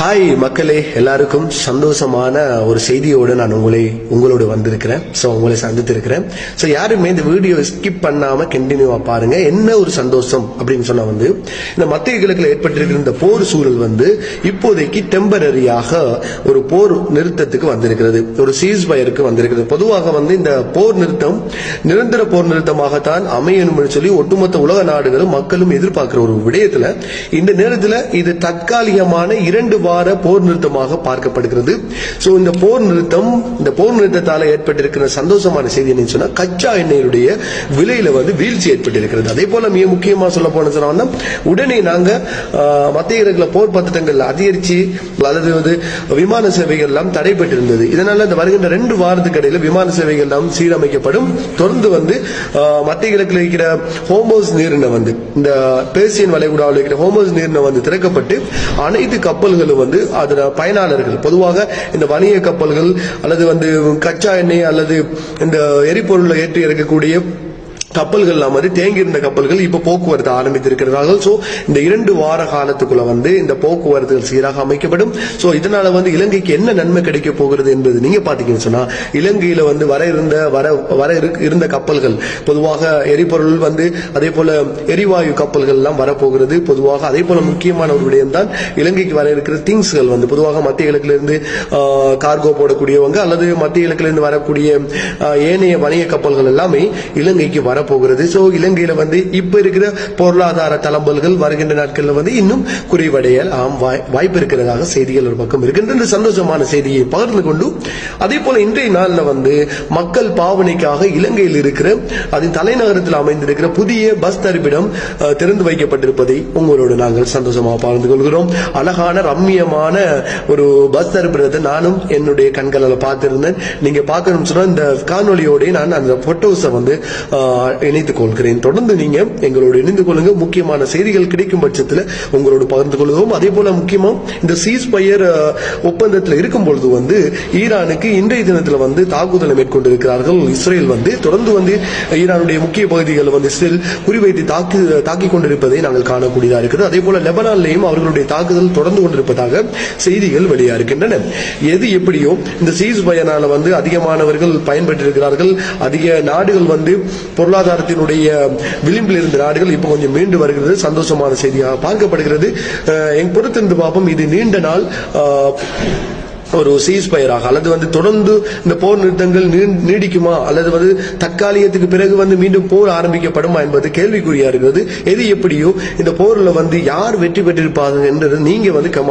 Hi மக்களே, எல்லாருக்கும் சந்தோஷமான ஒரு செய்தியோடு நான் உங்களோடு வந்திருக்கிறேன். உங்களை சந்தித்திருக்கிறேன். யாருமே இந்த வீடியோ ஸ்கிப் பண்ணாம கண்டினியூவா பாருங்க. என்ன ஒரு சந்தோஷம் அப்படின்னு சொன்னா இந்த மத்திய கிழக்கில் ஏற்பட்டிருக்கிற இந்த போர் சூழல் இப்போதைக்கு டெம்பரரியாக ஒரு போர் நிறுத்தத்துக்கு வந்திருக்கிறது, ஒரு சீஸ் ஃபயருக்கு வந்திருக்கிறது. பொதுவாக இந்த போர் நிறுத்தம் நிரந்தர போர் நிறுத்தமாகத்தான் அமையணும் சொல்லி ஒட்டுமொத்த உலக நாடுகளும் மக்களும் எதிர்பார்க்கிற ஒரு விடயத்துல இந்த நேரத்தில் இது தற்காலிகமான 2 வார போர் நிறுத்தமாக பார்க்கப்படுகிறது. இந்த போர் நிறுத்தத்தால் ஏற்பட்டிருக்கிற சந்தோஷமான செய்தி என்ன சொன்னா, கச்சா எண்ணெயுடைய விலையில வீழ்ச்சி ஏற்பட்டிருக்கிறது. அதே போல மிக முக்கியமா சொல்ல போன உடனே நாங்க மத்திய கிழக்கில் போர் பதட்டங்கள் அதிகரிச்சு அல்லது விமான சேவைகள் எல்லாம் தடைபட்டிருந்தது. இதனால இந்த வருகின்ற 2 வாரத்துக்கு இடையில விமான சேவைகள் எல்லாம் சீரமைக்கப்படும். தொடர்ந்து மத்திய கிழக்கில் இருக்கிற ஹோமோஸ் நீரினை இந்த பேர்சியன் வளைகுடாவில் இருக்கிற ஹோமோஸ் நீரினை திறக்கப்பட்டு அனைத்து கப்பல்களும் அதோட பயனாளர்கள், பொதுவாக இந்த வணிக கப்பல்கள் அல்லது கச்சா எண்ணெய் அல்லது இந்த எரிபொருளை ஏற்றி இறக்கக்கூடிய கப்பல்கள் தேங்கி இருந்த கப்பல்கள் இப்ப போக்குவரத்து ஆரம்பித்திருக்கிறார்கள். இந்த 2 வார காலத்துக்குள்ள இந்த போக்குவரத்துகள் சீராக அமைக்கப்படும். இதனால இலங்கைக்கு என்ன நன்மை கிடைக்க போகிறது என்பது நீங்க பாத்தீங்கன்னு சொன்னா, இலங்கையில வர இருந்த கப்பல்கள் பொதுவாக எரிபொருள் அதே போல எரிவாயு கப்பல்கள் எல்லாம் வரப்போகிறது. பொதுவாக அதே போல முக்கியமான ஒரு விடயம் தான் இலங்கைக்கு வர இருக்கிற திங்ஸ்கள் பொதுவாக மத்திய கிழக்கில இருந்து கார்கோ போடக்கூடியவங்க அல்லது மத்திய கிழக்கில இருந்து வரக்கூடிய ஏனைய வணிக கப்பல்கள் எல்லாமே இலங்கைக்கு வர போகிறது. இலங்கையில இப்ப இருக்கிற பொருளாதார தளம்பல்கள் வருகின்ற நாட்களில் இன்னும் குறைவடைய வாய்ப்பு இருக்கிறதாக செய்திகள் ஒரு பக்கம் இருக்கின்ற சந்தோஷமான செய்தியை பகிர்ந்து கொண்டு, அதே போல இன்றைய நாளில் மக்கள் பாவனைக்காக இலங்கையில் இருக்கிற அதன் தலைநகரத்தில் அமைந்திருக்கிற புதிய பஸ் தரிப்பிடம் திறந்து வைக்கப்பட்டிருப்பதை உங்களோடு நாங்கள் சந்தோஷமாக பகிர்ந்து கொள்கிறோம். அழகான ரம்மியமான ஒரு பஸ் தரிப்பிடத்தை நானும் என்னுடைய கண்களால் பார்த்திருந்தேன். நீங்க பார்க்கணும் சொன்னா இந்த காணொலியோட நான் அந்த போட்டோஸை இணைத்துக் கொள்கிறேன். தொடர்ந்து நீங்க எங்களோடு இணைந்து கொள்ளுங்க. முக்கியமான செய்திகள் கிடைக்கும் பட்சத்தில் உங்களோடு பகிர்ந்து கொள்வோம். அதே போல முக்கியமா இந்த சீஸ் ஃபயர் ஒப்பந்தத்தில் இருக்கும் பொழுது ஈரானுக்கு இன்றைய தினத்தில் தாக்குதலை மேற்கொண்டிருக்கிறார்கள். இஸ்ரேல் தொடர்ந்து ஈரானுடைய முக்கிய பகுதிகளை இஸ்ரேல் குறிவைத்து தாக்கிக் கொண்டிருப்பதை நாங்கள் காணக்கூடியதாக இருக்கிறது. அதே போல லெபனான்லையும் அவர்களுடைய தாக்குதல் தொடர்ந்து கொண்டிருப்பதாக செய்திகள் வெளியா இருக்கின்றன. எது எப்படியோ இந்த சீஸ் ஃபயரால அதிகமானவர்கள் பயன்பெற்றிருக்கிறார்கள். அதிக நாடுகள் பொருளாதாரத்தினுடைய விளிம்பில் இருந்த நாடுகள் இப்ப கொஞ்சம் மீண்டு வருகிறது. சந்தோஷமான செய்தியாக பார்க்கப்படுகிறது. என் பொறுத்திருந்து பார்ப்போம், இது நீண்ட நாள் ஒரு சீஸ் ஃபயராக அல்லது தொடர்ந்து இந்த போர் நிறுத்தங்கள் நீடிக்குமா அல்லது தற்காலிகத்துக்கு பிறகு மீண்டும் போர் ஆரம்பிக்கப்படுமா என்பது கேள்விக்குறியா இருக்கிறது. எது எப்படியோ இந்த போர்ல யார் வெற்றி பெற்றிருப்பாங்க என்றது நீங்க கமெண்ட்